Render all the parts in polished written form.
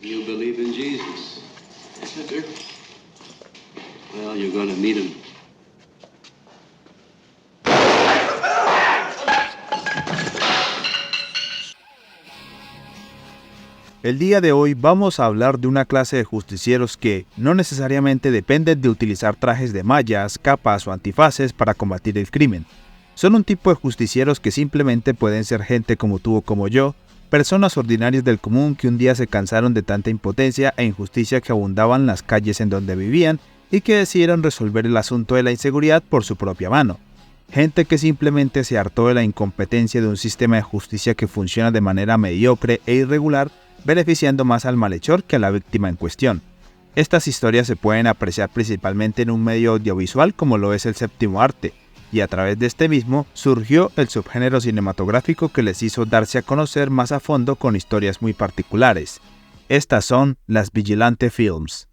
You believe in Jesus? Yes, I do. Well, you're gonna meet him. El día de hoy vamos a hablar de una clase de justicieros que no necesariamente dependen de utilizar trajes de mallas, capas o antifaces para combatir el crimen. Son un tipo de justicieros que simplemente pueden ser gente como tú o como yo, personas ordinarias del común que un día se cansaron de tanta impotencia e injusticia que abundaban en las calles en donde vivían y que decidieron resolver el asunto de la inseguridad por su propia mano. Gente que simplemente se hartó de la incompetencia de un sistema de justicia que funciona de manera mediocre e irregular, beneficiando más al malhechor que a la víctima en cuestión. Estas historias se pueden apreciar principalmente en un medio audiovisual como lo es el séptimo arte, y a través de este mismo surgió el subgénero cinematográfico que les hizo darse a conocer más a fondo con historias muy particulares. Estas son las Vigilante Films.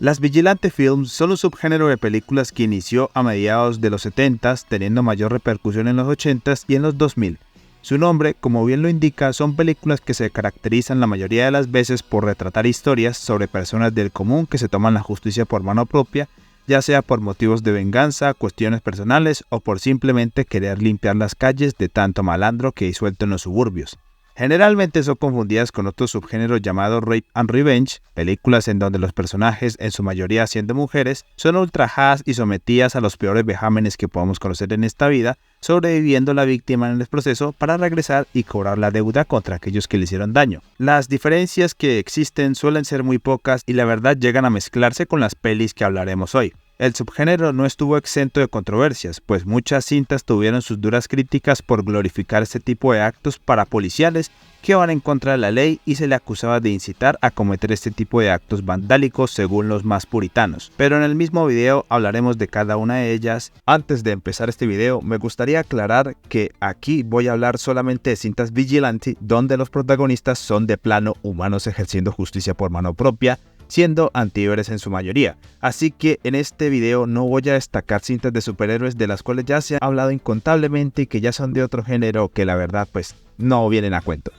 Las Vigilante Films son un subgénero de películas que inició a mediados de los 70s, teniendo mayor repercusión en los 80s y en los 2000. Su nombre, como bien lo indica, son películas que se caracterizan la mayoría de las veces por retratar historias sobre personas del común que se toman la justicia por mano propia, ya sea por motivos de venganza, cuestiones personales o por simplemente querer limpiar las calles de tanto malandro que hay suelto en los suburbios. Generalmente son confundidas con otro subgénero llamado Rape and Revenge, películas en donde los personajes, en su mayoría siendo mujeres, son ultrajadas y sometidas a los peores vejámenes que podamos conocer en esta vida, sobreviviendo la víctima en el proceso para regresar y cobrar la deuda contra aquellos que le hicieron daño. Las diferencias que existen suelen ser muy pocas y la verdad llegan a mezclarse con las pelis que hablaremos hoy. El subgénero no estuvo exento de controversias, pues muchas cintas tuvieron sus duras críticas por glorificar este tipo de actos parapoliciales que van en contra de la ley y se le acusaba de incitar a cometer este tipo de actos vandálicos según los más puritanos. Pero en el mismo video hablaremos de cada una de ellas. Antes de empezar este video, me gustaría aclarar que aquí voy a hablar solamente de cintas vigilante donde los protagonistas son de plano humanos ejerciendo justicia por mano propia, siendo antihéroes en su mayoría. Así que en este video no voy a destacar cintas de superhéroes de las cuales ya se ha hablado incontablemente y que ya son de otro género que la verdad pues no vienen a cuento.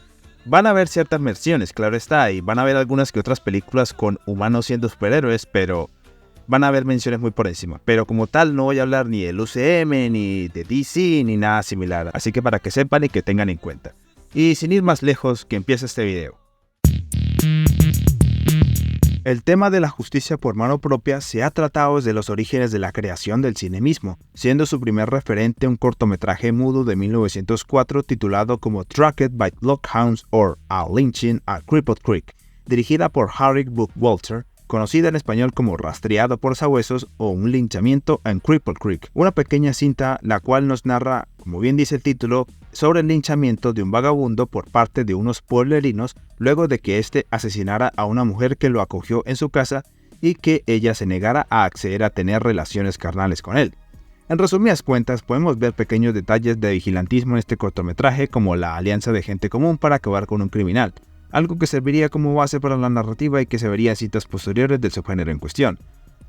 Van a haber ciertas versiones, claro está, y van a haber algunas que otras películas con humanos siendo superhéroes, pero van a haber menciones muy por encima. Pero como tal no voy a hablar ni del UCM, ni de DC, ni nada similar. Así que para que sepan y que tengan en cuenta. Y sin ir más lejos, que empiece este video. El tema de la justicia por mano propia se ha tratado desde los orígenes de la creación del cine mismo, siendo su primer referente un cortometraje mudo de 1904 titulado como Tracked by Bloodhounds or A Lynching at Cripple Creek, dirigida por Harry Buckwalter, conocida en español como Rastreado por Sabuesos o Un linchamiento en Cripple Creek, una pequeña cinta la cual nos narra, como bien dice el título, sobre el linchamiento de un vagabundo por parte de unos pueblerinos luego de que éste asesinara a una mujer que lo acogió en su casa y que ella se negara a acceder a tener relaciones carnales con él. En resumidas cuentas, podemos ver pequeños detalles de vigilantismo en este cortometraje como la alianza de gente común para acabar con un criminal, algo que serviría como base para la narrativa y que se vería en citas posteriores del subgénero en cuestión.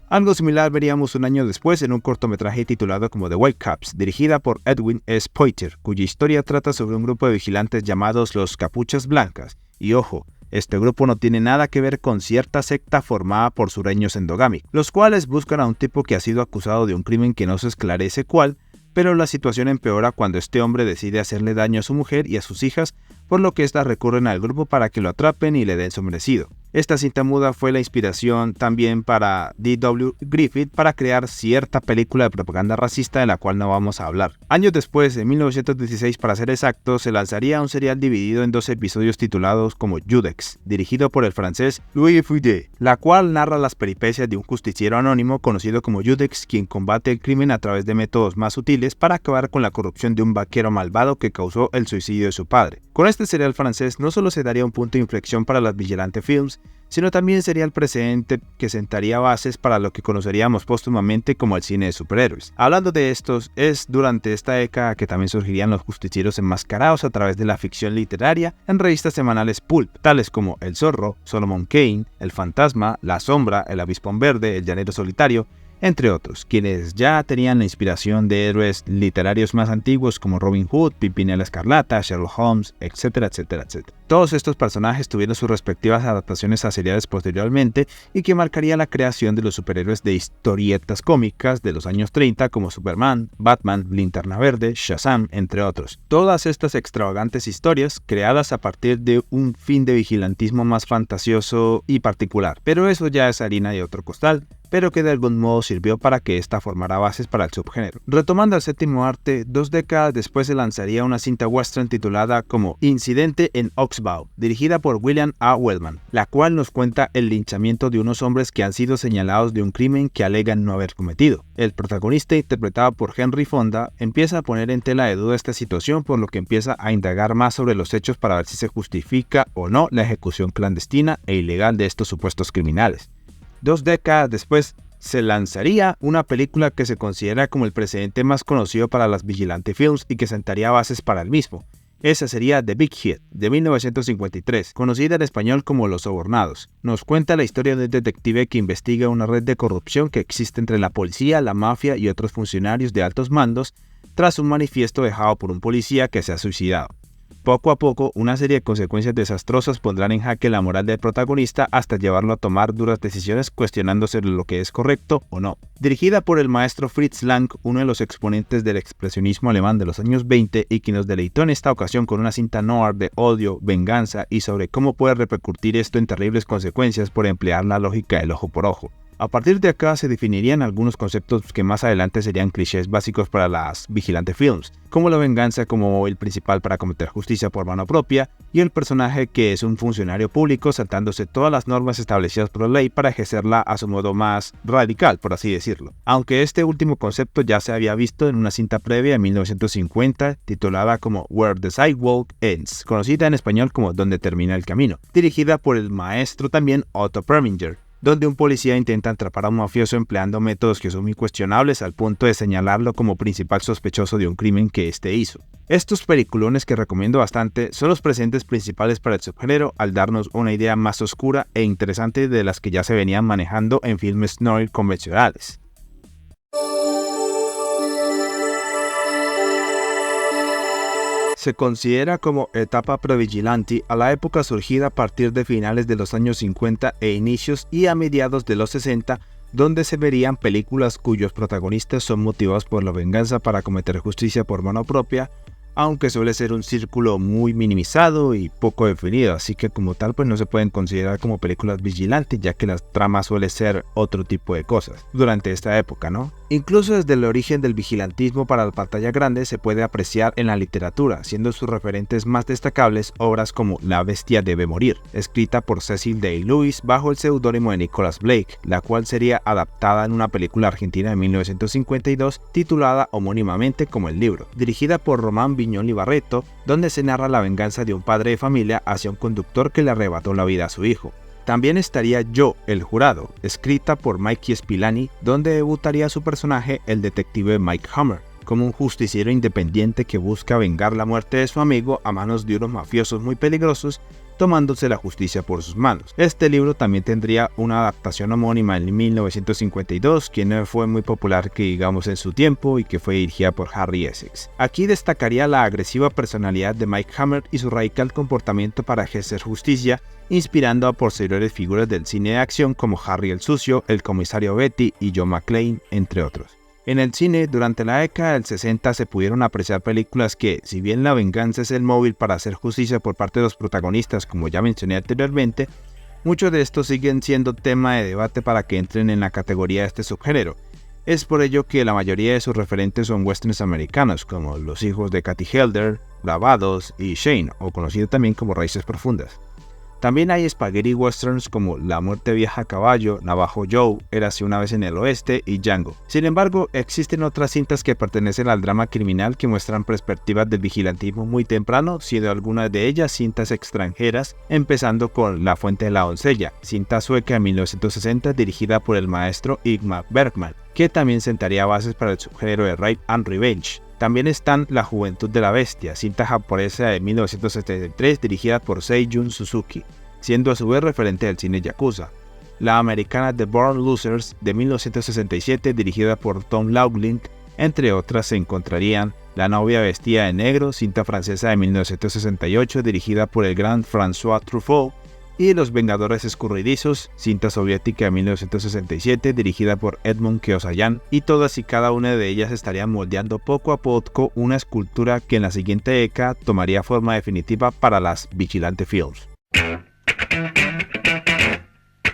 Algo similar veríamos un año después en un cortometraje titulado como The Whitecaps, dirigida por Edwin S. Poitier, cuya historia trata sobre un grupo de vigilantes llamados los Capuchas Blancas. Y ojo, este grupo no tiene nada que ver con cierta secta formada por sureños endogámicos, los cuales buscan a un tipo que ha sido acusado de un crimen que no se esclarece cuál, pero la situación empeora cuando este hombre decide hacerle daño a su mujer y a sus hijas, por lo que éstas recurren al grupo para que lo atrapen y le den su merecido. Esta cinta muda fue la inspiración también para D.W. Griffith para crear cierta película de propaganda racista de la cual no vamos a hablar. Años después, en 1916 para ser exacto, se lanzaría un serial dividido en 2 episodios titulados como Judex, dirigido por el francés Louis Foudet, la cual narra las peripecias de un justiciero anónimo conocido como Judex, quien combate el crimen a través de métodos más sutiles para acabar con la corrupción de un vaquero malvado que causó el suicidio de su padre. Con este serial francés no solo se daría un punto de inflexión para las Vigilante Films, sino también sería el precedente que sentaría bases para lo que conoceríamos póstumamente como el cine de superhéroes. Hablando de estos, es durante esta década que también surgirían los justicieros enmascarados a través de la ficción literaria en revistas semanales pulp, tales como El Zorro, Solomon Kane, El Fantasma, La Sombra, El Avispón Verde, El Llanero Solitario, entre otros, quienes ya tenían la inspiración de héroes literarios más antiguos como Robin Hood, Pimpinela Escarlata, Sherlock Holmes, etcétera, etcétera, etcétera. Todos estos personajes tuvieron sus respectivas adaptaciones a seriales posteriormente y que marcaría la creación de los superhéroes de historietas cómicas de los años 30 como Superman, Batman, Linterna Verde, Shazam, entre otros. Todas estas extravagantes historias creadas a partir de un fin de vigilantismo más fantasioso y particular, pero eso ya es harina de otro costal, pero que de algún modo sirvió para que ésta formara bases para el subgénero. Retomando el séptimo arte, 2 décadas después se lanzaría una cinta western titulada como Incidente en Oxbow, dirigida por William A. Wellman, la cual nos cuenta el linchamiento de unos hombres que han sido señalados de un crimen que alegan no haber cometido. El protagonista, interpretado por Henry Fonda, empieza a poner en tela de duda esta situación, por lo que empieza a indagar más sobre los hechos para ver si se justifica o no la ejecución clandestina e ilegal de estos supuestos criminales. 2 décadas después, se lanzaría una película que se considera como el precedente más conocido para las Vigilante Films y que sentaría bases para el mismo. Esa sería The Big Hit, de 1953, conocida en español como Los Sobornados. Nos cuenta la historia de un detective que investiga una red de corrupción que existe entre la policía, la mafia y otros funcionarios de altos mandos tras un manifiesto dejado por un policía que se ha suicidado. Poco a poco, una serie de consecuencias desastrosas pondrán en jaque la moral del protagonista hasta llevarlo a tomar duras decisiones cuestionándose lo que es correcto o no. Dirigida por el maestro Fritz Lang, uno de los exponentes del expresionismo alemán de los años 20 y que nos deleitó en esta ocasión con una cinta noir de odio, venganza y sobre cómo puede repercutir esto en terribles consecuencias por emplear la lógica del ojo por ojo. A partir de acá se definirían algunos conceptos que más adelante serían clichés básicos para las Vigilante Films, como la venganza como móvil principal para cometer justicia por mano propia y el personaje que es un funcionario público saltándose todas las normas establecidas por la ley para ejercerla a su modo más radical, por así decirlo. Aunque este último concepto ya se había visto en una cinta previa en 1950 titulada como Where the Sidewalk Ends, conocida en español como Donde termina el camino, dirigida por el maestro también Otto Preminger, donde un policía intenta atrapar a un mafioso empleando métodos que son muy cuestionables al punto de señalarlo como principal sospechoso de un crimen que éste hizo. Estos peliculones que recomiendo bastante son los presentes principales para el subgénero al darnos una idea más oscura e interesante de las que ya se venían manejando en filmes noir convencionales. Se considera como etapa previgilante a la época surgida a partir de finales de los años 50 e inicios y a mediados de los 60, donde se verían películas cuyos protagonistas son motivados por la venganza para cometer justicia por mano propia, aunque suele ser un círculo muy minimizado y poco definido, así que como tal pues no se pueden considerar como películas vigilantes, ya que la trama suele ser otro tipo de cosas durante esta época, ¿no? Incluso desde el origen del vigilantismo para la pantalla grande se puede apreciar en la literatura, siendo sus referentes más destacables obras como La bestia debe morir, escrita por Cecil Day Lewis bajo el seudónimo de Nicholas Blake, la cual sería adaptada en una película argentina de 1952 titulada homónimamente como el libro, dirigida por Román Viñoly Barreto, donde se narra la venganza de un padre de familia hacia un conductor que le arrebató la vida a su hijo. También estaría Yo, el jurado, escrita por Mikey Spillane, donde debutaría su personaje, el detective Mike Hammer, como un justiciero independiente que busca vengar la muerte de su amigo a manos de unos mafiosos muy peligrosos, tomándose la justicia por sus manos. Este libro también tendría una adaptación homónima en 1952, que no fue muy popular que digamos en su tiempo y que fue dirigida por Harry Essex. Aquí destacaría la agresiva personalidad de Mike Hammer y su radical comportamiento para ejercer justicia, inspirando a posteriores figuras del cine de acción como Harry el Sucio, el comisario Betty y John McClane, entre otros. En el cine, durante la década del 60 se pudieron apreciar películas que, si bien la venganza es el móvil para hacer justicia por parte de los protagonistas, como ya mencioné anteriormente, muchos de estos siguen siendo tema de debate para que entren en la categoría de este subgénero. Es por ello que la mayoría de sus referentes son westerns americanos, como Los hijos de Cathy Helder, Bravados y Shane, o conocido también como Raíces profundas. También hay spaghetti westerns como La muerte viaja a caballo, Navajo Joe, Érase una vez en el oeste y Django. Sin embargo, existen otras cintas que pertenecen al drama criminal que muestran perspectivas del vigilantismo muy temprano, siendo algunas de ellas cintas extranjeras, empezando con La fuente de la doncella, cinta sueca de 1960 dirigida por el maestro Ingmar Bergman, que también sentaría bases para el subgénero de Rape and Revenge. También están La juventud de la bestia, cinta japonesa de 1973 dirigida por Seijun Suzuki, siendo a su vez referente del cine yakuza. La americana The Born Losers de 1967 dirigida por Tom Laughlin, entre otras se encontrarían La novia vestida de negro, cinta francesa de 1968 dirigida por el gran François Truffaut, y Los Vengadores Escurridizos, cinta soviética de 1967 dirigida por Edmond Keosayan, y todas y cada una de ellas estarían moldeando poco a poco una escultura que en la siguiente década tomaría forma definitiva para las Vigilante Films.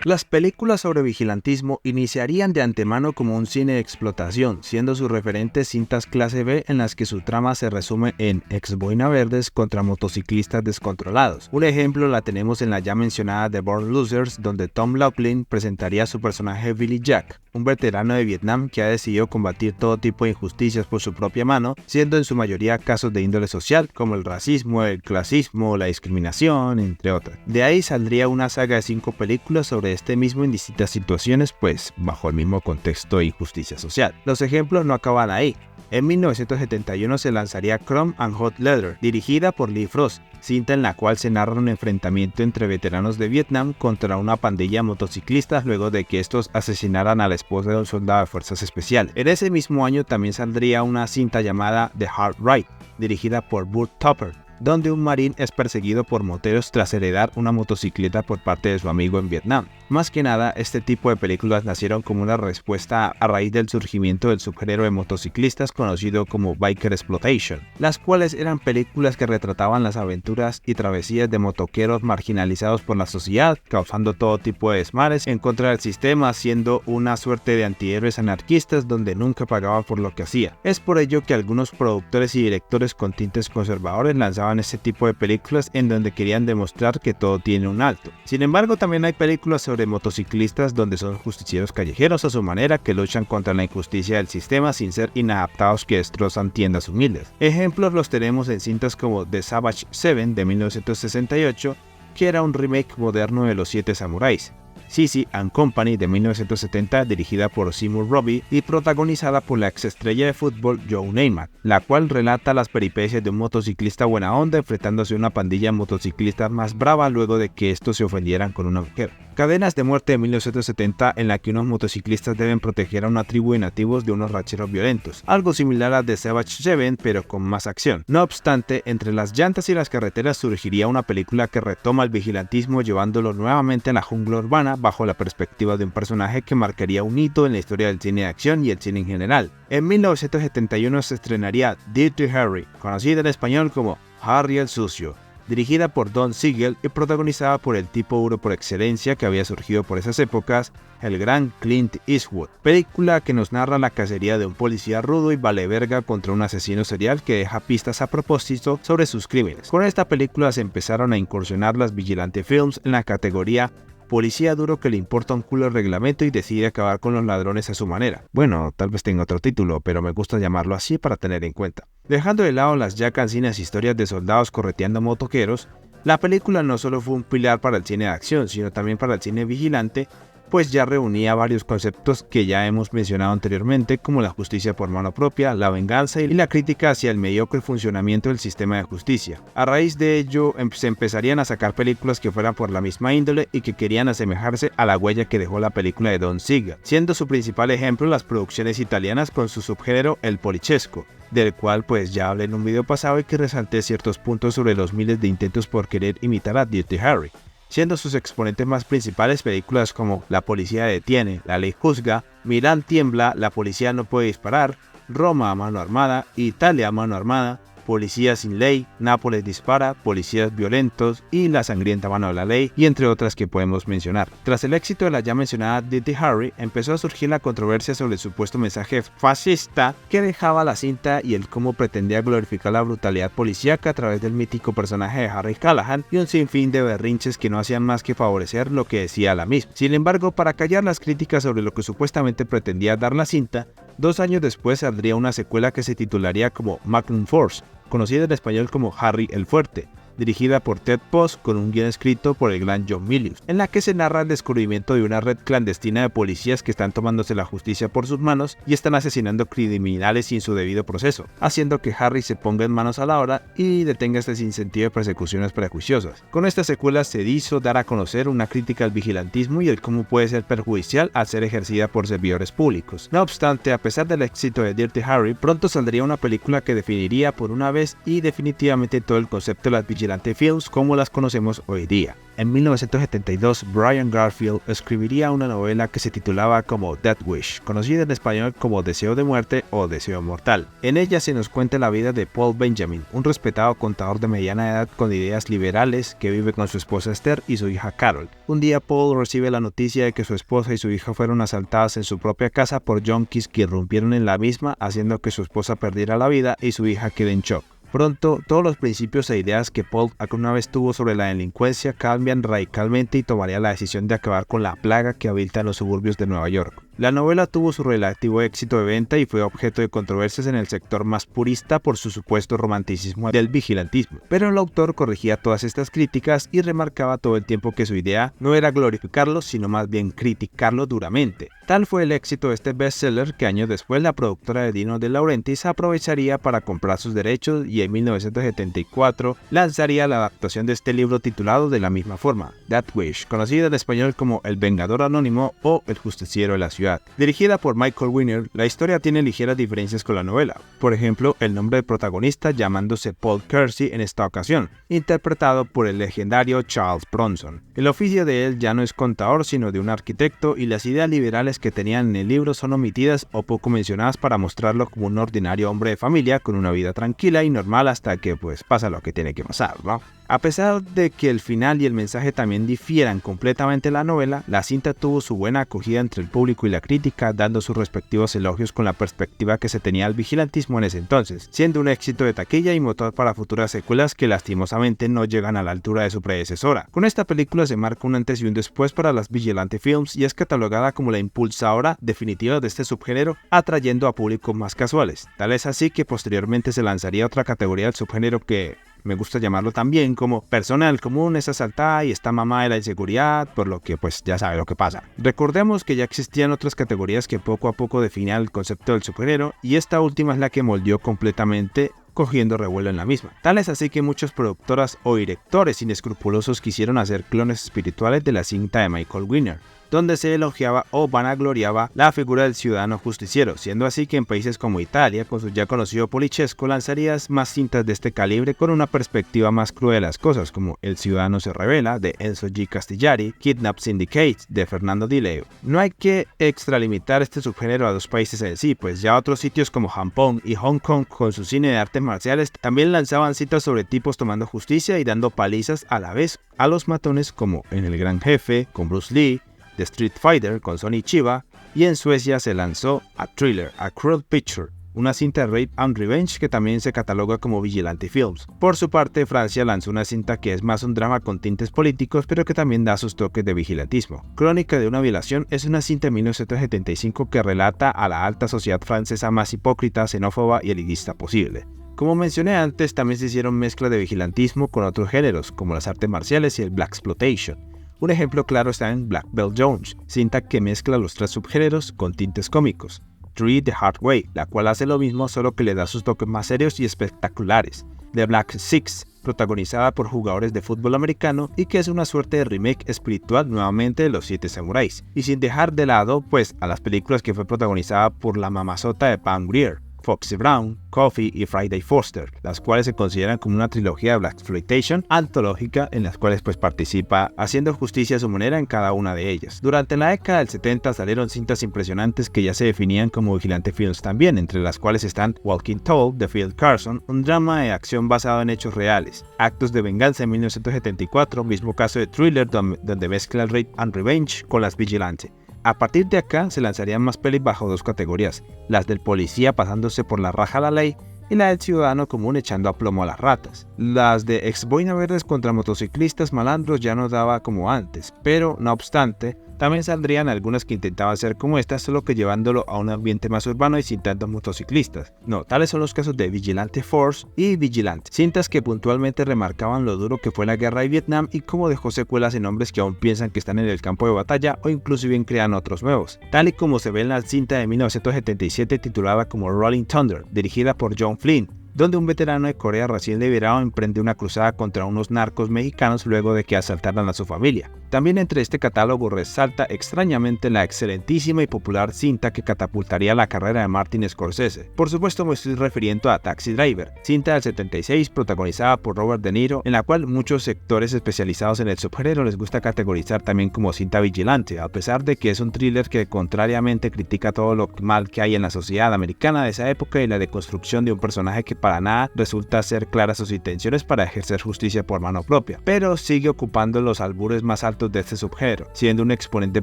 Las películas sobre vigilantismo iniciarían de antemano como un cine de explotación, siendo sus referentes cintas clase B en las que su trama se resume en ex-boina verdes contra motociclistas descontrolados. Un ejemplo la tenemos en la ya mencionada The Born Losers, donde Tom Laughlin presentaría a su personaje Billy Jack, un veterano de Vietnam que ha decidido combatir todo tipo de injusticias por su propia mano, siendo en su mayoría casos de índole social, como el racismo, el clasismo, la discriminación, entre otras. De ahí saldría una saga de 5 películas sobre este mismo en distintas situaciones, pues bajo el mismo contexto de injusticia social. Los ejemplos no acaban ahí. En 1971 se lanzaría Chrome and Hot Leather, dirigida por Lee Frost, cinta en la cual se narra un enfrentamiento entre veteranos de Vietnam contra una pandilla de motociclistas luego de que estos asesinaran a la esposa de un soldado de fuerzas especiales. En ese mismo año también saldría una cinta llamada The Hard Ride, dirigida por Burt Tupper, donde un marín es perseguido por moteros tras heredar una motocicleta por parte de su amigo en Vietnam. Más que nada, este tipo de películas nacieron como una respuesta a raíz del surgimiento del subgénero de motociclistas conocido como Biker Exploitation, las cuales eran películas que retrataban las aventuras y travesías de motoqueros marginalizados por la sociedad, causando todo tipo de desmares en contra del sistema, siendo una suerte de antihéroes anarquistas donde nunca pagaban por lo que hacía. Es por ello que algunos productores y directores con tintes conservadores lanzaban este tipo de películas en donde querían demostrar que todo tiene un alto. Sin embargo, también hay películas sobre motociclistas donde son justicieros callejeros a su manera que luchan contra la injusticia del sistema sin ser inadaptados que destrozan tiendas humildes. Ejemplos los tenemos en cintas como The Savage Seven de 1968, que era un remake moderno de Los Siete Samuráis, Sissy and Company de 1970 dirigida por Seymour Robbie y protagonizada por la exestrella de fútbol Joe Namath, la cual relata las peripecias de un motociclista buena onda enfrentándose a una pandilla de motociclistas más brava luego de que estos se ofendieran con una mujer. Cadenas de muerte de 1970 en la que unos motociclistas deben proteger a una tribu de nativos de unos rancheros violentos, algo similar a The Savage Seven pero con más acción. No obstante, entre las llantas y las carreteras surgiría una película que retoma el vigilantismo llevándolo nuevamente a la jungla urbana bajo la perspectiva de un personaje que marcaría un hito en la historia del cine de acción y el cine en general. En 1971 se estrenaría Dirty Harry, conocida en español como Harry el Sucio, dirigida por Don Siegel y protagonizada por el tipo duro por excelencia que había surgido por esas épocas, el gran Clint Eastwood. Película que nos narra la cacería de un policía rudo y valeverga contra un asesino serial que deja pistas a propósito sobre sus crímenes. Con esta película se empezaron a incursionar las Vigilante Films en la categoría policía duro que le importa un culo el reglamento y decide acabar con los ladrones a su manera. Bueno, tal vez tenga otro título, pero me gusta llamarlo así para tener en cuenta. Dejando de lado las ya cansinas historias de soldados correteando motoqueros, la película no solo fue un pilar para el cine de acción, sino también para el cine vigilante, pues ya reunía varios conceptos que ya hemos mencionado anteriormente, como la justicia por mano propia, la venganza y la crítica hacia el mediocre funcionamiento del sistema de justicia. A raíz de ello, se empezarían a sacar películas que fueran por la misma índole y que querían asemejarse a la huella que dejó la película de Don Siegel, siendo su principal ejemplo las producciones italianas con su subgénero el polichesco, del cual pues ya hablé en un video pasado y que resalté ciertos puntos sobre los miles de intentos por querer imitar a Dirty Harry, siendo sus exponentes más principales películas como La policía detiene, La ley juzga, Milán tiembla, La policía no puede disparar, Roma a mano armada, Italia a mano armada, Policía sin ley, Nápoles dispara, Policías violentos y La sangrienta mano de la ley, y entre otras que podemos mencionar. Tras el éxito de la ya mencionada Dirty Harry, empezó a surgir la controversia sobre el supuesto mensaje fascista que dejaba la cinta y el cómo pretendía glorificar la brutalidad policíaca a través del mítico personaje de Harry Callahan y un sinfín de berrinches que no hacían más que favorecer lo que decía la misma. Sin embargo, para callar las críticas sobre lo que supuestamente pretendía dar la cinta, 2 años después saldría una secuela que se titularía como Magnum Force, conocida en español como Harry el Fuerte, dirigida por Ted Post con un guion escrito por el gran John Milius, en la que se narra el descubrimiento de una red clandestina de policías que están tomándose la justicia por sus manos y están asesinando criminales sin su debido proceso, haciendo que Harry se ponga en manos a la obra y detenga este sinsentido de persecuciones prejuiciosas. Con esta secuela se hizo dar a conocer una crítica al vigilantismo y el cómo puede ser perjudicial al ser ejercida por servidores públicos. No obstante, a pesar del éxito de Dirty Harry, pronto saldría una película que definiría por una vez y definitivamente todo el concepto de las Vigilante Films como las conocemos hoy día. En 1972, Brian Garfield escribiría una novela que se titulaba como Death Wish, conocida en español como Deseo de muerte o Deseo mortal. En ella se nos cuenta la vida de Paul Benjamin, un respetado contador de mediana edad con ideas liberales que vive con su esposa Esther y su hija Carol. Un día Paul recibe la noticia de que su esposa y su hija fueron asaltadas en su propia casa por junkies que irrumpieron en la misma, haciendo que su esposa perdiera la vida y su hija quede en shock. Pronto, todos los principios e ideas que Paul alguna vez tuvo sobre la delincuencia cambian radicalmente y tomaría la decisión de acabar con la plaga que habita en los suburbios de Nueva York. La novela tuvo su relativo éxito de venta y fue objeto de controversias en el sector más purista por su supuesto romanticismo del vigilantismo, pero el autor corregía todas estas críticas y remarcaba todo el tiempo que su idea no era glorificarlo, sino más bien criticarlo duramente. Tal fue el éxito de este bestseller que años después la productora de Dino De Laurentiis aprovecharía para comprar sus derechos y en 1974 lanzaría la adaptación de este libro titulado de la misma forma, Death Wish, conocida en español como El Vengador Anónimo o El Justiciero de la Ciudad. Dirigida por Michael Winner, la historia tiene ligeras diferencias con la novela. Por ejemplo, el nombre del protagonista llamándose Paul Kersey en esta ocasión, interpretado por el legendario Charles Bronson. El oficio de él ya no es contador sino de un arquitecto y las ideas liberales que tenían en el libro son omitidas o poco mencionadas para mostrarlo como un ordinario hombre de familia con una vida tranquila y normal hasta que pues pasa lo que tiene que pasar, ¿no? A pesar de que el final y el mensaje también difieran completamente de la novela, la cinta tuvo su buena acogida entre el público y la crítica, dando sus respectivos elogios con la perspectiva que se tenía del vigilantismo en ese entonces, siendo un éxito de taquilla y motor para futuras secuelas que lastimosamente no llegan a la altura de su predecesora. Con esta película se marca un antes y un después para las Vigilante Films y es catalogada como la impulsadora definitiva de este subgénero, atrayendo a públicos más casuales. Tal es así que posteriormente se lanzaría otra categoría del subgénero que me gusta llamarlo también como persona del común es asaltada y está mamá de la inseguridad, por lo que pues ya sabe lo que pasa. Recordemos que ya existían otras categorías que poco a poco definían el concepto del subgénero y esta última es la que moldeó completamente, cogiendo revuelo en la misma. Tal es así que muchas productoras o directores inescrupulosos quisieron hacer clones espirituales de la cinta de Michael Winner, donde se elogiaba o vanagloriaba la figura del ciudadano justiciero, siendo así que en países como Italia, con su ya conocido Polichesco, lanzaría más cintas de este calibre con una perspectiva más cruda de las cosas, como El ciudadano se revela, de Enzo G. Castigliari, Kidnap Syndicate, de Fernando Di Leo. No hay que extralimitar este subgénero a 2 países en sí, pues ya otros sitios como Japón y Hong Kong, con su cine de artes marciales, también lanzaban citas sobre tipos tomando justicia y dando palizas a la vez a los matones, como en El Gran Jefe, con Bruce Lee, The Street Fighter con Sonny Chiba, y en Suecia se lanzó A Thriller, A Cruel Picture, una cinta de Rape and Revenge que también se cataloga como Vigilante Films. Por su parte, Francia lanzó una cinta que es más un drama con tintes políticos, pero que también da sus toques de vigilantismo. Crónica de una violación es una cinta de 1975 que relata a la alta sociedad francesa más hipócrita, xenófoba y elitista posible. Como mencioné antes, también se hicieron mezclas de vigilantismo con otros géneros, como las artes marciales y el Blaxploitation. Un ejemplo claro está en Black Belt Jones, cinta que mezcla los 3 subgéneros con tintes cómicos. Three The Hard Way, la cual hace lo mismo solo que le da sus toques más serios y espectaculares. The Black Six, protagonizada por jugadores de fútbol americano y que es una suerte de remake espiritual nuevamente de Los 7 Samuráis, y sin dejar de lado pues a las películas que fue protagonizada por la mamazota de Pam Grier, Foxy Brown, Coffee y Friday Foster, las cuales se consideran como una trilogía de blaxploitation antológica en las cuales participa haciendo justicia a su manera en cada una de ellas. Durante la década del 70 salieron cintas impresionantes que ya se definían como Vigilante Films también, entre las cuales están Walking Tall de Phil Carson, un drama de acción basado en hechos reales, Actos de Venganza en 1974, mismo caso de Thriller donde mezcla el Rape and Revenge con las Vigilante. A partir de acá se lanzarían más pelis bajo dos categorías, las del policía pasándose por la raja la ley y la del ciudadano común echando a plomo a las ratas. Las de ex boina verdes contra motociclistas malandros ya no daba como antes, pero no obstante, también saldrían algunas que intentaban ser como estas, solo que llevándolo a un ambiente más urbano y sin tantos motociclistas. No, tales son los casos de Vigilante Force y Vigilante, cintas que puntualmente remarcaban lo duro que fue la guerra de Vietnam y cómo dejó secuelas en hombres que aún piensan que están en el campo de batalla o inclusive crean otros nuevos, tal y como se ve en la cinta de 1977 titulada como Rolling Thunder, dirigida por John Flynn, donde un veterano de Corea recién liberado emprende una cruzada contra unos narcos mexicanos luego de que asaltaran a su familia. También entre este catálogo resalta extrañamente la excelentísima y popular cinta que catapultaría la carrera de Martin Scorsese. Por supuesto me estoy refiriendo a Taxi Driver, cinta del 76 protagonizada por Robert De Niro, en la cual muchos sectores especializados en el subgénero les gusta categorizar también como cinta vigilante, a pesar de que es un thriller que contrariamente critica todo lo mal que hay en la sociedad americana de esa época y la deconstrucción de un personaje que para nada resulta ser claras sus intenciones para ejercer justicia por mano propia, pero sigue ocupando los albures más altos de este subgénero, siendo un exponente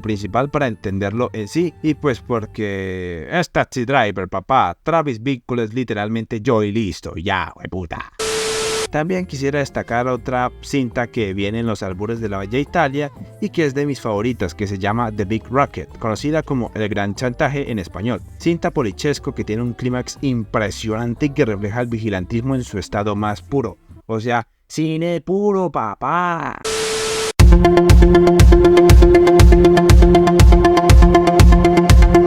principal para entenderlo en sí, y pues porque es Taxi Driver, papá. Travis Bickle es literalmente yo y listo, ya, puta. También quisiera destacar otra cinta que viene en los albures de la Bella Italia y que es de mis favoritas, que se llama The Big Rocket, conocida como El Gran Chantaje en español. Cinta polichesco que tiene un clímax impresionante y que refleja el vigilantismo en su estado más puro. O sea, cine puro, papá.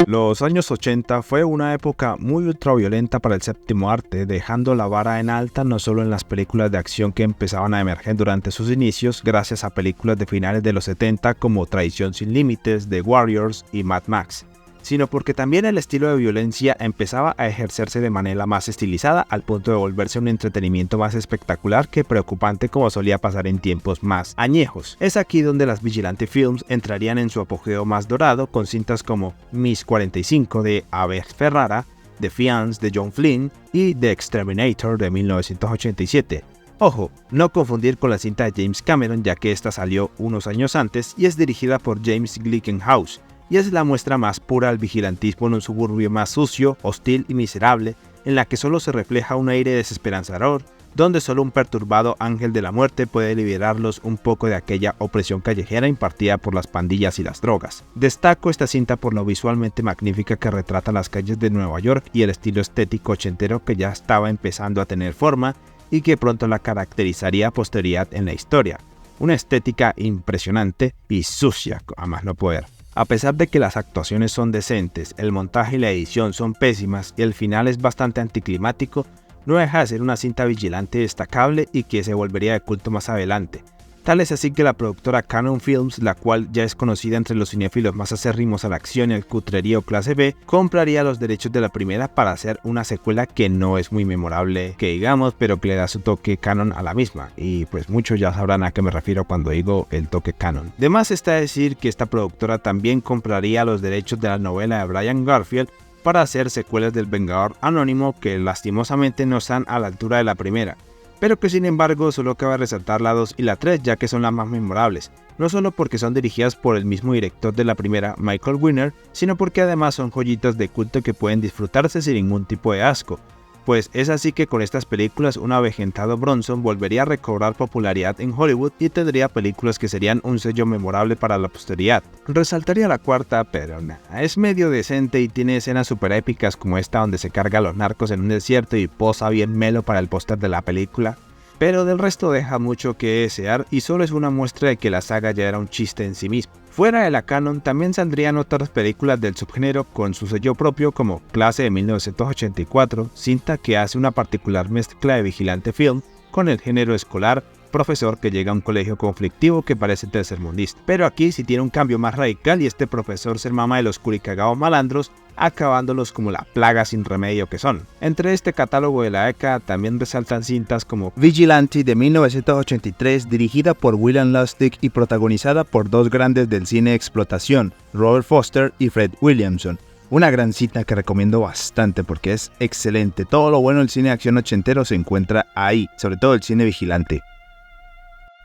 Los años 80 fue una época muy ultraviolenta para el séptimo arte, dejando la vara en alta no solo en las películas de acción que empezaban a emerger durante sus inicios, gracias a películas de finales de los 70 como Traición sin Límites, The Warriors y Mad Max, sino porque también el estilo de violencia empezaba a ejercerse de manera más estilizada al punto de volverse un entretenimiento más espectacular que preocupante como solía pasar en tiempos más añejos. Es aquí donde las Vigilante Films entrarían en su apogeo más dorado con cintas como Miss 45 de Abel Ferrara, The Fiance de John Flynn y The Exterminator de 1987. Ojo, no confundir con la cinta de James Cameron, ya que esta salió unos años antes y es dirigida por James Glickenhaus, y es la muestra más pura del vigilantismo en un suburbio más sucio, hostil y miserable, en la que solo se refleja un aire desesperanzador, donde solo un perturbado ángel de la muerte puede liberarlos un poco de aquella opresión callejera impartida por las pandillas y las drogas. Destaco esta cinta por lo visualmente magnífica que retrata las calles de Nueva York y el estilo estético ochentero que ya estaba empezando a tener forma y que pronto la caracterizaría a posteridad en la historia. Una estética impresionante y sucia, a más no poder. A pesar de que las actuaciones son decentes, el montaje y la edición son pésimas y el final es bastante anticlimático, no deja de ser una cinta vigilante destacable y que se volvería de culto más adelante. Tal es así que la productora Cannon Films, la cual ya es conocida entre los cinéfilos más acérrimos a la acción y al cutrerío clase B, compraría los derechos de la primera para hacer una secuela que no es muy memorable, que digamos, pero que le da su toque canon a la misma, y pues muchos ya sabrán a qué me refiero cuando digo el toque canon. De más está decir que esta productora también compraría los derechos de la novela de Brian Garfield para hacer secuelas del Vengador Anónimo que lastimosamente no están a la altura de la primera, pero que sin embargo solo cabe resaltar la 2 y la 3 ya que son las más memorables, no solo porque son dirigidas por el mismo director de la primera, Michael Winner, sino porque además son joyitas de culto que pueden disfrutarse sin ningún tipo de asco. Pues es así que con estas películas un avejentado Bronson volvería a recobrar popularidad en Hollywood y tendría películas que serían un sello memorable para la posteridad. Resaltaría la cuarta, pero nada, es medio decente y tiene escenas super épicas como esta donde se carga a los narcos en un desierto y posa bien melo para el póster de la película, pero del resto deja mucho que desear y solo es una muestra de que la saga ya era un chiste en sí mismo. Fuera de la canon también saldrían otras películas del subgénero con su sello propio como Clase de 1984, cinta que hace una particular mezcla de vigilante film con el género escolar, profesor que llega a un colegio conflictivo que parece tercermundista. Pero aquí sí tiene un cambio más radical y este profesor se mama de los curicagados malandros, acabándolos como la plaga sin remedio que son. Entre este catálogo de la década también resaltan cintas como Vigilante de 1983, dirigida por William Lustig y protagonizada por dos grandes del cine de explotación, Robert Foster y Fred Williamson. Una gran cita que recomiendo bastante porque es excelente. Todo lo bueno del cine de acción ochentero se encuentra ahí, sobre todo el cine Vigilante.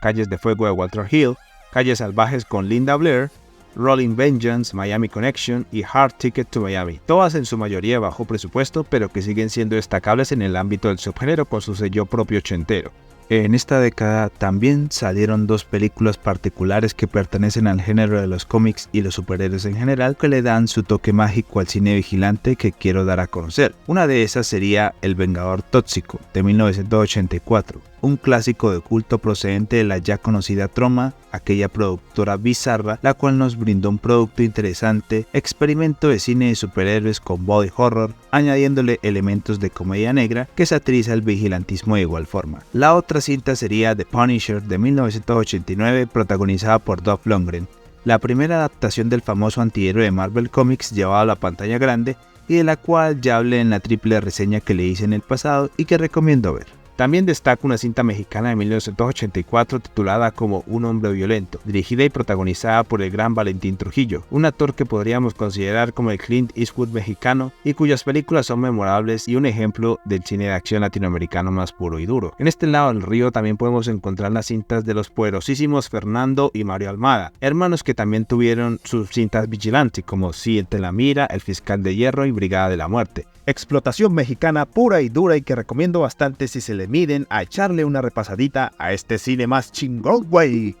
Calles de Fuego de Walter Hill, Calles Salvajes con Linda Blair, Rolling Vengeance, Miami Connection y Hard Ticket to Miami, todas en su mayoría de bajo presupuesto, pero que siguen siendo destacables en el ámbito del subgénero con su sello propio ochentero. En esta década también salieron dos películas particulares que pertenecen al género de los cómics y los superhéroes en general, que le dan su toque mágico al cine Vigilante que quiero dar a conocer. Una de esas sería El Vengador Tóxico, de 1984. Un clásico de culto procedente de la ya conocida Troma, aquella productora bizarra, la cual nos brindó un producto interesante, experimento de cine de superhéroes con body horror, añadiéndole elementos de comedia negra que satiriza el vigilantismo de igual forma. La otra cinta sería The Punisher de 1989, protagonizada por Dolph Lundgren, la primera adaptación del famoso antihéroe de Marvel Comics llevado a la pantalla grande y de la cual ya hablé en la triple reseña que le hice en el pasado y que recomiendo ver. También destaca una cinta mexicana de 1984 titulada como Un hombre violento, dirigida y protagonizada por el gran Valentín Trujillo, un actor que podríamos considerar como el Clint Eastwood mexicano y cuyas películas son memorables y un ejemplo del cine de acción latinoamericano más puro y duro. En este lado del río también podemos encontrar las cintas de los poderosísimos Fernando y Mario Almada, hermanos que también tuvieron sus cintas Vigilante como Siente la Mira, El Fiscal de Hierro y Brigada de la Muerte. Explotación mexicana pura y dura y que recomiendo bastante si se le miden a echarle una repasadita a este cine más chingón, güey.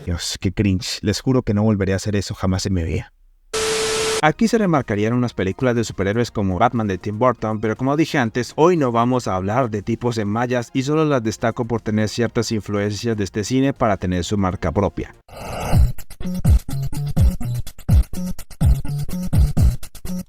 Dios, qué cringe. Les juro que no volveré a hacer eso jamás en mi vida. Aquí se remarcarían unas películas de superhéroes como Batman de Tim Burton, pero como dije antes, hoy no vamos a hablar de tipos en mayas y solo las destaco por tener ciertas influencias de este cine para tener su marca propia.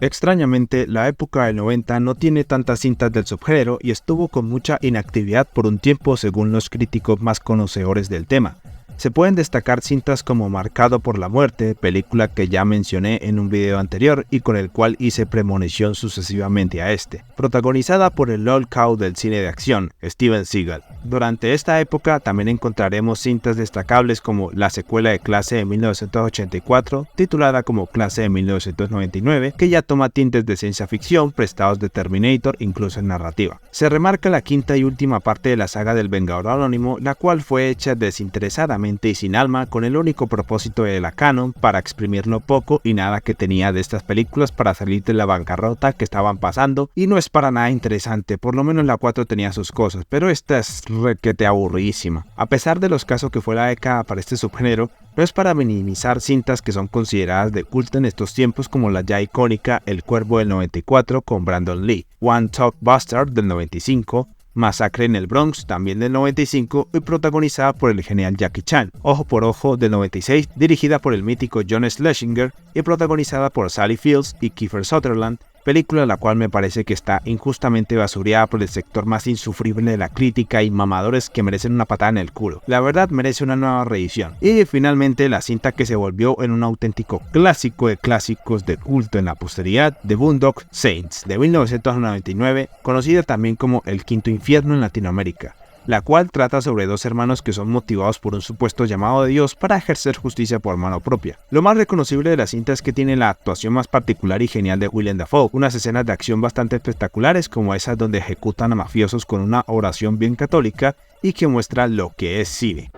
Extrañamente, la época del 90 no tiene tantas cintas del subgénero y estuvo con mucha inactividad por un tiempo según los críticos más conocedores del tema. Se pueden destacar cintas como Marcado por la Muerte, película que ya mencioné en un video anterior y con el cual hice premonición sucesivamente a este, protagonizada por el Lol Cow del cine de acción, Steven Seagal. Durante esta época también encontraremos cintas destacables como la secuela de Clase de 1984, titulada como Clase de 1999, que ya toma tintes de ciencia ficción prestados de Terminator incluso en narrativa. Se remarca la quinta y última parte de la saga del Vengador Anónimo, la cual fue hecha desinteresadamente y sin alma con el único propósito de la canon para exprimir lo poco y nada que tenía de estas películas para salir de la bancarrota que estaban pasando, y no es para nada interesante. Por lo menos la 4 tenía sus cosas, pero esta es requete aburridísima. A pesar de los casos que fue la década para este subgénero, no es para minimizar cintas que son consideradas de culto en estos tiempos como la ya icónica El Cuervo del 94 con Brandon Lee, One Talk Bastard del 95, Masacre en el Bronx, también del 95 y protagonizada por el genial Jackie Chan, Ojo por Ojo del 96, dirigida por el mítico John Schlesinger y protagonizada por Sally Fields y Kiefer Sutherland, película la cual me parece que está injustamente basureada por el sector más insufrible de la crítica y mamadores que merecen una patada en el culo. La verdad merece una nueva reedición. Y finalmente la cinta que se volvió en un auténtico clásico de clásicos de culto en la posteridad, The Boondock Saints, de 1999, conocida también como El Quinto Infierno en Latinoamérica, la cual trata sobre dos hermanos que son motivados por un supuesto llamado de Dios para ejercer justicia por mano propia. Lo más reconocible de la cinta es que tiene la actuación más particular y genial de Willem Dafoe, unas escenas de acción bastante espectaculares como esas donde ejecutan a mafiosos con una oración bien católica y que muestra lo que es cine.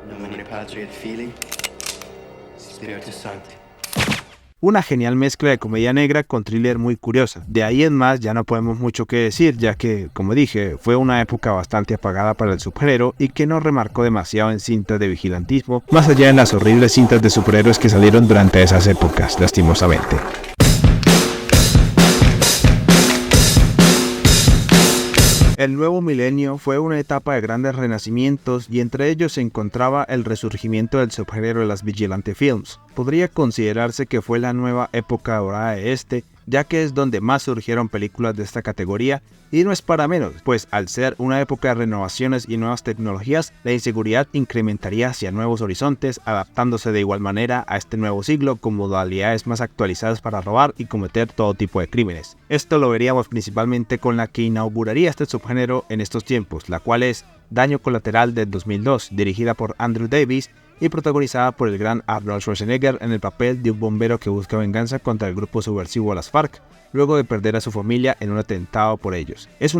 Una genial mezcla de comedia negra con thriller muy curiosa. De ahí en más ya no podemos mucho que decir, ya que, como dije, fue una época bastante apagada para el subgénero y que no remarcó demasiado en cintas de vigilantismo, más allá de las horribles cintas de superhéroes que salieron durante esas épocas, lastimosamente. El nuevo milenio fue una etapa de grandes renacimientos y entre ellos se encontraba el resurgimiento del subgénero de las Vigilante Films. Podría considerarse que fue la nueva época dorada de este, ya que es donde más surgieron películas de esta categoría, y no es para menos, pues al ser una época de renovaciones y nuevas tecnologías, la inseguridad incrementaría hacia nuevos horizontes, adaptándose de igual manera a este nuevo siglo con modalidades más actualizadas para robar y cometer todo tipo de crímenes. Esto lo veríamos principalmente con la que inauguraría este subgénero en estos tiempos, la cual es Daño Colateral del 2002, dirigida por Andrew Davis y protagonizada por el gran Arnold Schwarzenegger en el papel de un bombero que busca venganza contra el grupo subversivo las FARC, luego de perder a su familia en un atentado por ellos. Es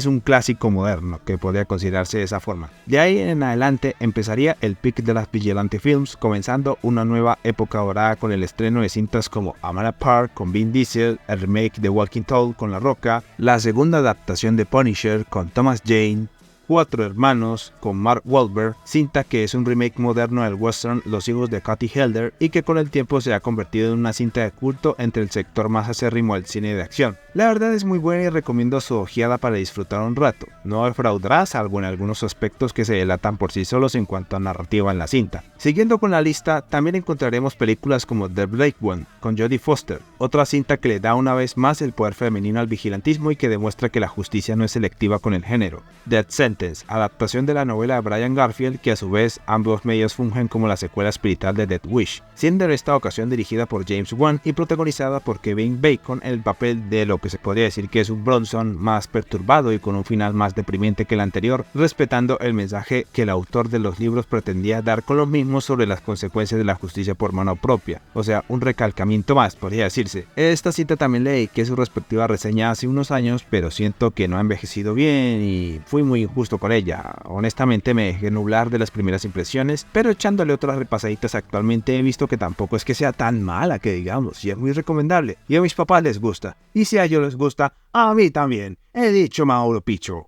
un clásico moderno que podría considerarse de esa forma. De ahí en adelante empezaría el pick de las Vigilante Films, comenzando una nueva época dorada con el estreno de cintas como Amara Park con Vin Diesel, el remake de Walking Tall con La Roca, la segunda adaptación de Punisher con Thomas Jane, Cuatro Hermanos con Mark Wahlberg, cinta que es un remake moderno del western Los Hijos de Cutty Helder y que con el tiempo se ha convertido en una cinta de culto entre el sector más acérrimo del cine de acción. La verdad es muy buena y recomiendo su ojeada para disfrutar un rato. No defraudará, salvo en algunos aspectos que se delatan por sí solos en cuanto a narrativa en la cinta. Siguiendo con la lista, también encontraremos películas como The Blake One con Jodie Foster, otra cinta que le da una vez más el poder femenino al vigilantismo y que demuestra que la justicia no es selectiva con el género. Death Sentence, adaptación de la novela de Brian Garfield, que a su vez ambos medios fungen como la secuela espiritual de Death Wish, siendo en esta ocasión dirigida por James Wan y protagonizada por Kevin Bacon en el papel de lo que se podría decir que es un Bronson más perturbado y con un final más deprimente que el anterior, respetando el mensaje que el autor de los libros pretendía dar con los mismos sobre las consecuencias de la justicia por mano propia, o sea, un recalcamiento más, podría decirse. Esta cinta también leí que su respectiva reseña hace unos años, pero siento que no ha envejecido bien y fui muy injusto con ella. Honestamente me dejé nublar de las primeras impresiones, pero echándole otras repasaditas actualmente he visto que tampoco es que sea tan mala que digamos, y es muy recomendable, y a mis papás les gusta, y si a ellos les gusta, a mí también, he dicho Mauro Picho.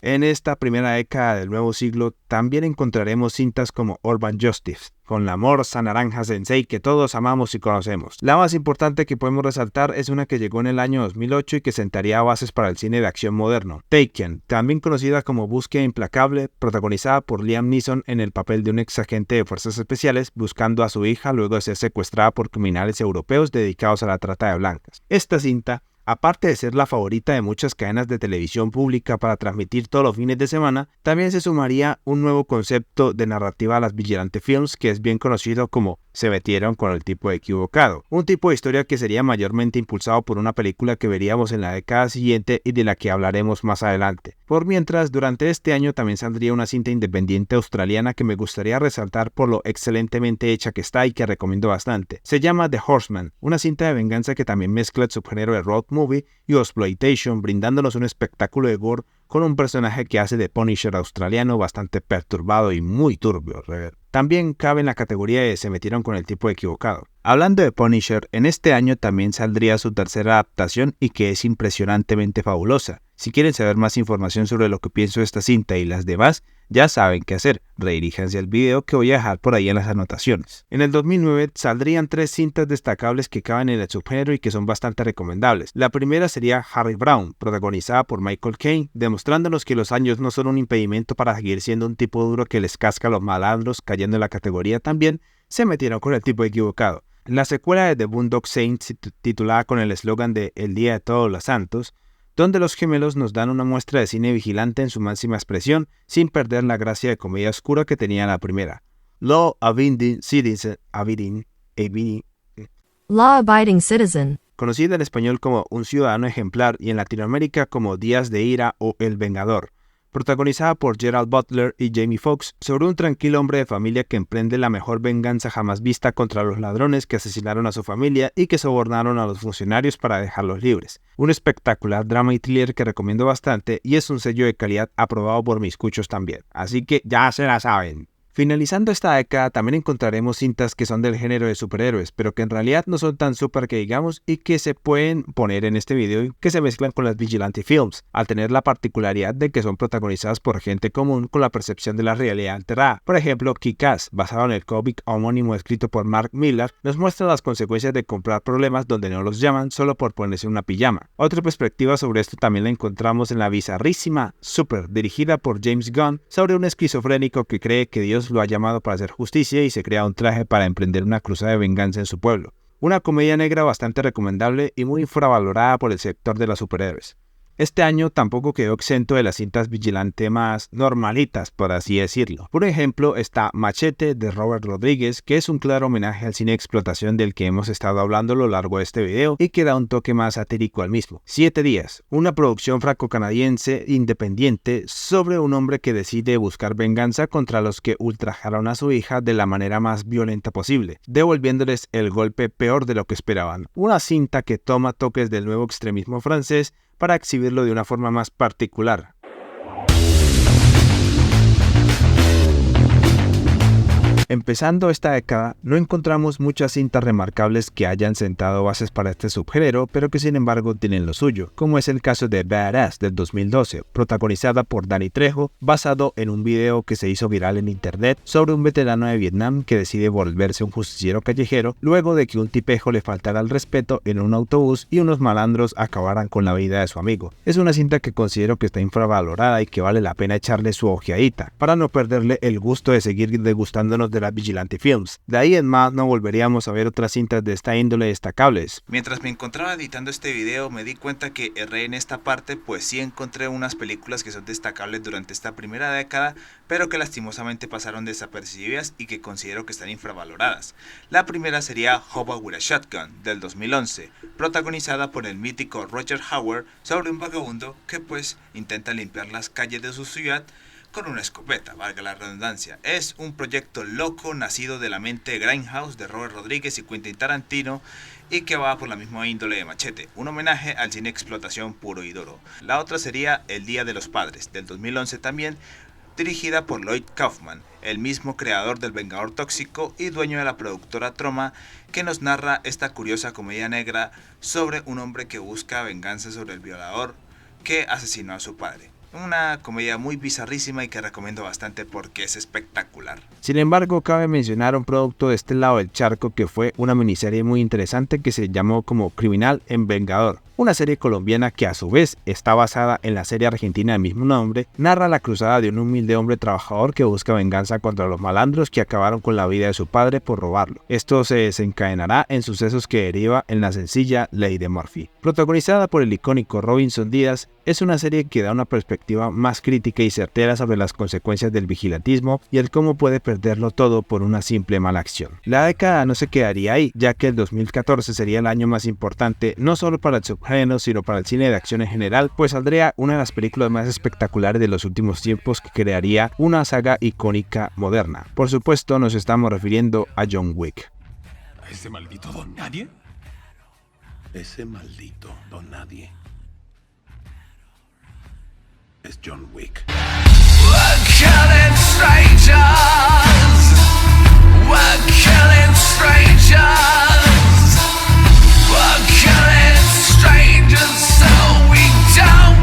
En esta primera década del nuevo siglo también encontraremos cintas como Urban Justice, con la Morsa Naranja Sensei que todos amamos y conocemos. La más importante que podemos resaltar es una que llegó en el año 2008 y que sentaría bases para el cine de acción moderno. Taken, también conocida como Búsqueda Implacable, protagonizada por Liam Neeson en el papel de un ex agente de fuerzas especiales buscando a su hija luego de ser secuestrada por criminales europeos dedicados a la trata de blancas. Esta cinta, aparte de ser la favorita de muchas cadenas de televisión pública para transmitir todos los fines de semana, también se sumaría un nuevo concepto de narrativa a las Vigilante Films que es bien conocido como Se metieron con el tipo equivocado, un tipo de historia que sería mayormente impulsado por una película que veríamos en la década siguiente y de la que hablaremos más adelante. Por mientras, durante este año también saldría una cinta independiente australiana que me gustaría resaltar por lo excelentemente hecha que está y que recomiendo bastante. Se llama The Horseman, una cinta de venganza que también mezcla el subgénero de road movie y exploitation, brindándonos un espectáculo de gore con un personaje que hace de Punisher australiano bastante perturbado y muy turbio. También cabe en la categoría de Se metieron con el tipo equivocado. Hablando de Punisher, en este año también saldría su tercera adaptación y que es impresionantemente fabulosa. Si quieren saber más información sobre lo que pienso de esta cinta y las demás, ya saben qué hacer, redíjanse al video que voy a dejar por ahí en las anotaciones. En el 2009 saldrían 3 cintas destacables que caben en el subgénero y que son bastante recomendables. La primera sería Harry Brown, protagonizada por Michael Caine, demostrándonos que los años no son un impedimento para seguir siendo un tipo duro que les casca a los malandros, cayendo en la categoría también Se metieron con el tipo equivocado. La secuela de The Boondock Saints, titulada con el eslogan de El Día de Todos los Santos, donde los gemelos nos dan una muestra de cine vigilante en su máxima expresión, sin perder la gracia de comedia oscura que tenía la primera. Law Abiding Citizen, conocida en español como Un Ciudadano Ejemplar y en Latinoamérica como Días de Ira o El Vengador, protagonizada por Gerald Butler y Jamie Foxx, sobre un tranquilo hombre de familia que emprende la mejor venganza jamás vista contra los ladrones que asesinaron a su familia y que sobornaron a los funcionarios para dejarlos libres. Un espectacular drama y thriller que recomiendo bastante y es un sello de calidad aprobado por mis cuchos también, así que ya se la saben. Finalizando esta década también encontraremos cintas que son del género de superhéroes, pero que en realidad no son tan super que digamos y que se pueden poner en este video y que se mezclan con las Vigilante Films, al tener la particularidad de que son protagonizadas por gente común con la percepción de la realidad alterada. Por ejemplo, Kick-Ass, basado en el cómic homónimo escrito por Mark Millar, nos muestra las consecuencias de comprar problemas donde no los llaman solo por ponerse una pijama. Otra perspectiva sobre esto también la encontramos en la bizarrísima Super, dirigida por James Gunn, sobre un esquizofrénico que cree que Dios lo ha llamado para hacer justicia y se crea un traje para emprender una cruzada de venganza en su pueblo. una comedia negra bastante recomendable y muy infravalorada por el sector de los superhéroes. Este año tampoco quedó exento de las cintas vigilante más normalitas, por así decirlo. Por ejemplo, está Machete de Robert Rodríguez, que es un claro homenaje al cine de explotación del que hemos estado hablando a lo largo de este video y que da un toque más satírico al mismo. 7 días, una producción franco-canadiense independiente sobre un hombre que decide buscar venganza contra los que ultrajaron a su hija de la manera más violenta posible, devolviéndoles el golpe peor de lo que esperaban. Una cinta que toma toques del nuevo extremismo francés para exhibirlo de una forma más particular. Empezando esta década, no encontramos muchas cintas remarcables que hayan sentado bases para este subgénero, pero que sin embargo tienen lo suyo, como es el caso de Badass del 2012, protagonizada por Danny Trejo, basado en un video que se hizo viral en internet sobre un veterano de Vietnam que decide volverse un justiciero callejero luego de que un tipejo le faltara al respeto en un autobús y unos malandros acabaran con la vida de su amigo. Es una cinta que considero que está infravalorada y que vale la pena echarle su ojeadita, para no perderle el gusto de seguir degustándonos de las Vigilante Films. De ahí en más no volveríamos a ver otras cintas de esta índole destacables. Mientras me encontraba editando este video me di cuenta que erré en esta parte, pues sí encontré unas películas que son destacables durante esta primera década, pero que lastimosamente pasaron desapercibidas y que considero que están infravaloradas. La primera sería Hobo with a Shotgun del 2011, protagonizada por el mítico Roger Howard sobre un vagabundo que pues intenta limpiar las calles de su ciudad con una escopeta, valga la redundancia. Es un proyecto loco nacido de la mente de Grindhouse de Robert Rodríguez y Quentin Tarantino y que va por la misma índole de Machete, un homenaje al cine de explotación puro y duro. La otra sería El Día de los Padres del 2011 también, dirigida por Lloyd Kaufman, el mismo creador del Vengador Tóxico y dueño de la productora Troma, que nos narra esta curiosa comedia negra sobre un hombre que busca venganza sobre el violador que asesinó a su padre. Una comedia muy bizarrísima y que recomiendo bastante porque es espectacular. Sin embargo, cabe mencionar un producto de este lado del charco que fue una miniserie muy interesante que se llamó como Criminal en Vengador. Una serie colombiana que a su vez está basada en la serie argentina del mismo nombre, narra la cruzada de un humilde hombre trabajador que busca venganza contra los malandros que acabaron con la vida de su padre por robarlo. Esto se desencadenará en sucesos que deriva en la sencilla ley de Murphy. Protagonizada por el icónico Robinson Díaz, es una serie que da una perspectiva más crítica y certera sobre las consecuencias del vigilantismo y el cómo puede perderlo todo por una simple mala acción. La década no se quedaría ahí, ya que el 2014 sería el año más importante no solo para el subgénero sino para el cine de acción en general, pues saldría una de las películas más espectaculares de los últimos tiempos que crearía una saga icónica moderna. Por supuesto nos estamos refiriendo a John Wick. ¿A ese maldito Don Nadie? Ese maldito Don Nadie es John Wick. We're killing strangers. We're killing strangers. We're killing strangers so we don't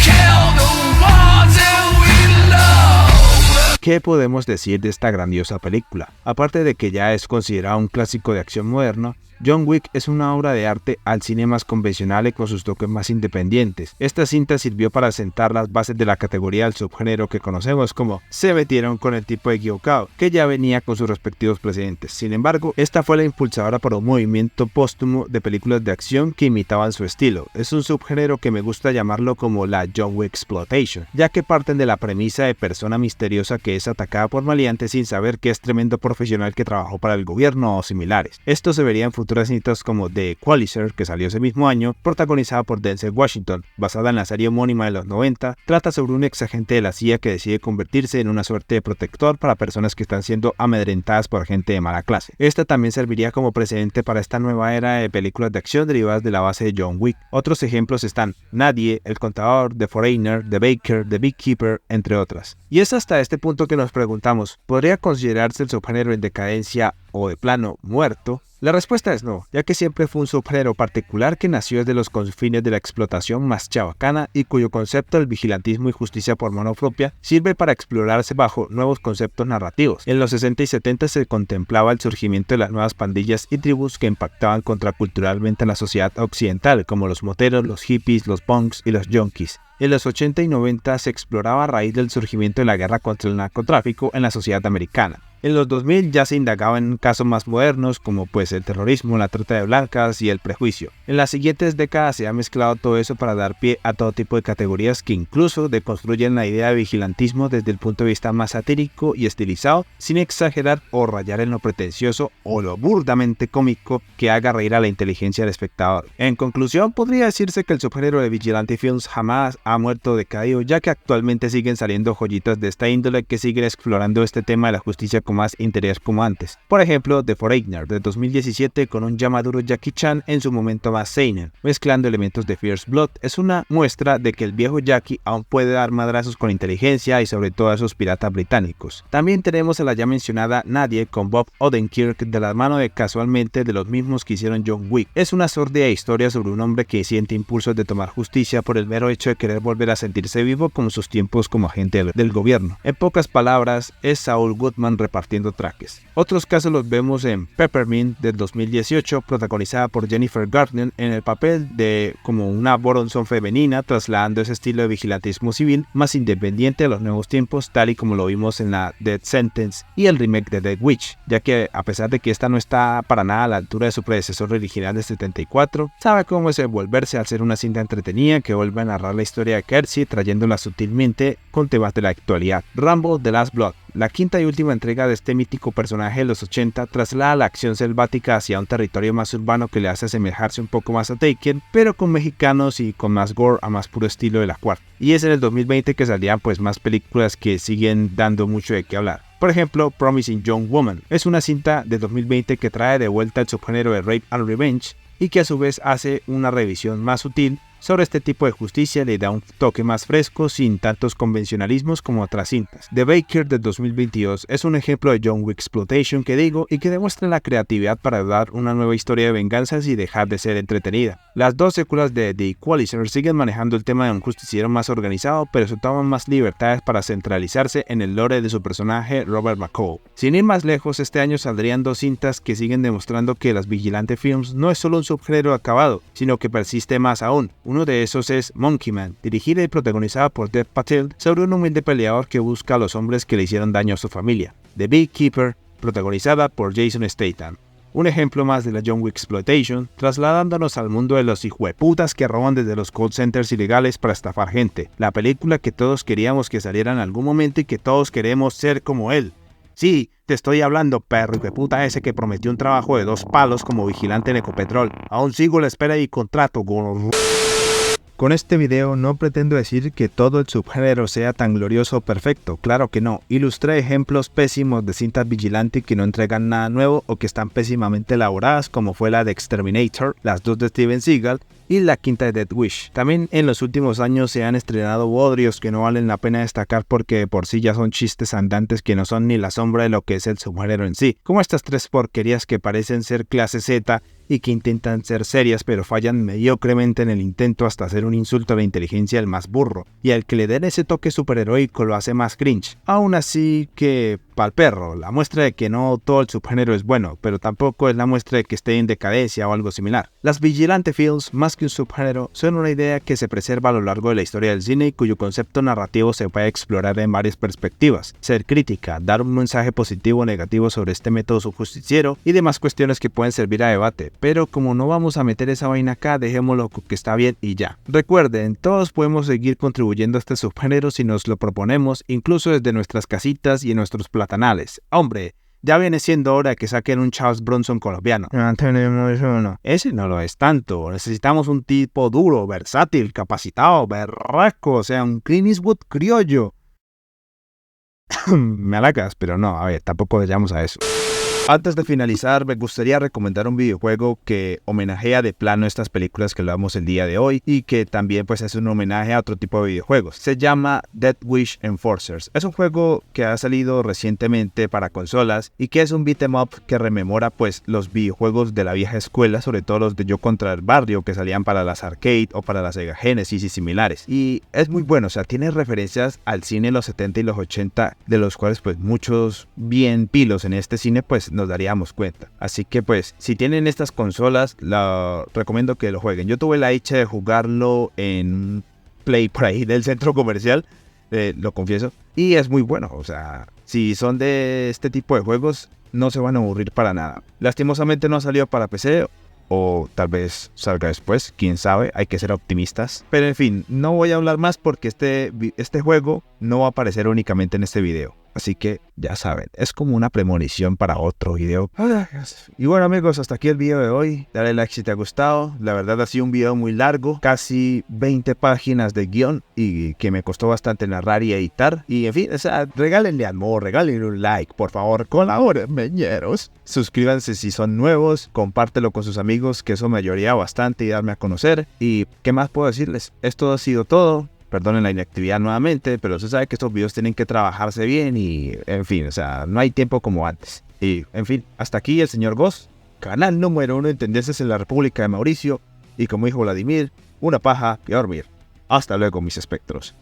kill the ones that we love. ¿Qué podemos decir de esta grandiosa película? Aparte de que ya es considerado un clásico de acción moderno, John Wick es una obra de arte al cine más convencional y con sus toques más independientes. Esta cinta sirvió para sentar las bases de la categoría del subgénero que conocemos como se metieron con el tipo equivocado, que ya venía con sus respectivos precedentes. Sin embargo, esta fue la impulsadora para un movimiento póstumo de películas de acción que imitaban su estilo. Es un subgénero que me gusta llamarlo como la John Wick Exploitation, ya que parten de la premisa de persona misteriosa que es atacada por maleantes sin saber que es tremendo profesional que trabajó para el gobierno o similares. Esto se vería en futuras cintas como The Equalizer, que salió ese mismo año, protagonizada por Denzel Washington, basada en la serie homónima de los 90, trata sobre un ex agente de la CIA que decide convertirse en una suerte de protector para personas que están siendo amedrentadas por gente de mala clase. Esta también serviría como precedente para esta nueva era de películas de acción derivadas de la base de John Wick. Otros ejemplos están Nadie, El Contador, The Foreigner, The Baker, The Beekeeper, entre otras. Y es hasta este punto que nos preguntamos, ¿podría considerarse el subgénero en decadencia o de plano muerto? La respuesta es no, ya que siempre fue un subgénero particular que nació desde los confines de la explotación más chabacana y cuyo concepto del vigilantismo y justicia por mano propia sirve para explorarse bajo nuevos conceptos narrativos. En los 60 y 70 se contemplaba el surgimiento de las nuevas pandillas y tribus que impactaban contraculturalmente en la sociedad occidental, como los moteros, los hippies, los punks y los junkies. En los 80 y 90 se exploraba a raíz del surgimiento de la guerra contra el narcotráfico en la sociedad americana. En los 2000 ya se indagaba en casos más modernos como pues el terrorismo, la trata de blancas y el prejuicio. En las siguientes décadas se ha mezclado todo eso para dar pie a todo tipo de categorías que incluso deconstruyen la idea de vigilantismo desde el punto de vista más satírico y estilizado, sin exagerar o rayar en lo pretencioso o lo burdamente cómico que haga reír a la inteligencia del espectador. En conclusión, podría decirse que el subgénero de Vigilante Films jamás ha muerto decaído, ya que actualmente siguen saliendo joyitas de esta índole que siguen explorando este tema de la justicia con más interés como antes. Por ejemplo, The Foreigner de 2017 con un ya maduro Jackie Chan en su momento más seinen, mezclando elementos de Fierce Blood, es una muestra de que el viejo Jackie aún puede dar madrazos con inteligencia y sobre todo a esos piratas británicos. También tenemos a la ya mencionada Nadie con Bob Odenkirk de la mano de casualmente de los mismos que hicieron John Wick. Es una sórdida historia sobre un hombre que siente impulsos de tomar justicia por el mero hecho de querer volver a sentirse vivo como sus tiempos como agente del gobierno. En pocas palabras, es Saul Goodman repartiendo traques. Otros casos los vemos en Peppermint del 2018, protagonizada por Jennifer Garner en el papel de como una Boronson femenina, trasladando ese estilo de vigilantismo civil más independiente a los nuevos tiempos, tal y como lo vimos en la Death Sentence y el remake de Dead Witch, ya que a pesar de que esta no está para nada a la altura de su predecesor original de 74, sabe cómo desenvolverse al ser una cinta entretenida que vuelve a narrar la historia de Kersey, trayéndola sutilmente con temas de la actualidad. Rambo: The Last Blood, la quinta y última entrega de este mítico personaje de los 80, traslada la acción selvática hacia un territorio más urbano que le hace asemejarse un poco más a Taken, pero con mexicanos y con más gore a más puro estilo de la cuarta. Y es en el 2020 que salían pues más películas que siguen dando mucho de qué hablar. Por ejemplo, Promising Young Woman es una cinta de 2020 que trae de vuelta el subgénero de Rape and Revenge y que a su vez hace una revisión más sutil sobre este tipo de justicia, le da un toque más fresco sin tantos convencionalismos como otras cintas. The Baker de 2022 es un ejemplo de John Wick exploitation que digo y que demuestra la creatividad para dar una nueva historia de venganzas y dejar de ser entretenida. Las dos secuelas de The Equalizer siguen manejando el tema de un justiciero más organizado, pero se toman más libertades para centralizarse en el lore de su personaje Robert McCall. Sin ir más lejos, este año saldrían dos cintas que siguen demostrando que las Vigilante Films no es solo un subgénero acabado, sino que persiste más aún. Uno de esos es Monkey Man, dirigida y protagonizada por Dev Patel, sobre un humilde peleador que busca a los hombres que le hicieron daño a su familia. The Beekeeper, protagonizada por Jason Statham. Un ejemplo más de la John Wick exploitation, trasladándonos al mundo de los hijueputas que roban desde los call centers ilegales para estafar gente. La película que todos queríamos que saliera en algún momento y que todos queremos ser como él. Sí, te estoy hablando, perro de puta ese que prometió un trabajo de 2 palos como vigilante en Ecopetrol. Aún sigo la espera y contrato, gorro. Con este video no pretendo decir que todo el subgénero sea tan glorioso o perfecto, claro que no. Ilustré ejemplos pésimos de cintas vigilante que no entregan nada nuevo o que están pésimamente elaboradas, como fue la de Exterminator, las dos de Steven Seagal y la quinta de Death Wish. También en los últimos años se han estrenado bodrios que no valen la pena destacar porque de por sí ya son chistes andantes que no son ni la sombra de lo que es el subgénero en sí, como estas 3 porquerías que parecen ser clase Z y que intentan ser serias pero fallan mediocremente en el intento hasta hacer un insulto a la inteligencia del más burro, y al que le den ese toque superheroico lo hace más cringe. Aún así que, pa'l perro, la muestra de que no todo el subgénero es bueno, pero tampoco es la muestra de que esté en decadencia o algo similar. Las Vigilante Films, más que un subgénero, son una idea que se preserva a lo largo de la historia del cine y cuyo concepto narrativo se puede explorar en varias perspectivas, ser crítica, dar un mensaje positivo o negativo sobre este método subjusticiero y demás cuestiones que pueden servir a debate. Pero como no vamos a meter esa vaina acá, dejémoslo que está bien y ya. Recuerden, todos podemos seguir contribuyendo a este subgénero si nos lo proponemos, incluso desde nuestras casitas y en nuestros platanales. Hombre, ya viene siendo hora de que saquen un Charles Bronson colombiano. Ya tenemos uno. Ese no lo es tanto. Necesitamos un tipo duro, versátil, capacitado, berraco, o sea, un Clint Eastwood criollo. Me halagas, pero no, a ver, tampoco llegamos a eso. Antes de finalizar, me gustaría recomendar un videojuego que homenajea de plano estas películas que hablamos el día de hoy y que también pues es un homenaje a otro tipo de videojuegos. Se llama Death Wish Enforcers. Es un juego que ha salido recientemente para consolas y que es un beat 'em up que rememora pues los videojuegos de la vieja escuela, sobre todo los de Yo contra el Barrio que salían para las arcade o para la Sega Genesis y similares. Y es muy bueno, o sea, tiene referencias al cine de los 70 y los 80, de los cuales pues muchos bien pilos en este cine pues nos daríamos cuenta. Así que pues si tienen estas consolas, recomiendo que lo jueguen. Yo tuve la dicha de jugarlo en Play por ahí del centro comercial, lo confieso, y es muy bueno, o sea, Si son de este tipo de juegos, no se van a aburrir para nada. Lastimosamente no ha salido para PC, o tal vez salga después, quién sabe, hay que ser optimistas. Pero en fin, no voy a hablar más porque este juego no va a aparecer únicamente en este video. Así que ya saben, es como una premonición para otro video. Y bueno amigos, hasta aquí el video de hoy. Dale like si te ha gustado. La verdad ha sido un video muy largo, casi 20 páginas de guión y que me costó bastante narrar y editar. Y en fin, o sea, regálenle amor, regálenle un like, por favor, colaboren, meñeros. Suscríbanse si son nuevos, compártelo con sus amigos, que eso me ayudaría bastante y darme a conocer. Y ¿qué más puedo decirles? Esto ha sido todo. Perdonen la inactividad nuevamente, pero se sabe que estos videos tienen que trabajarse bien y, en fin, o sea, no hay tiempo como antes. Y, en fin, hasta aquí el señor Ghost, canal número 1 en tendencias en la República de Mauricio, y como dijo Vladimir, una paja y a dormir. Hasta luego, mis espectros.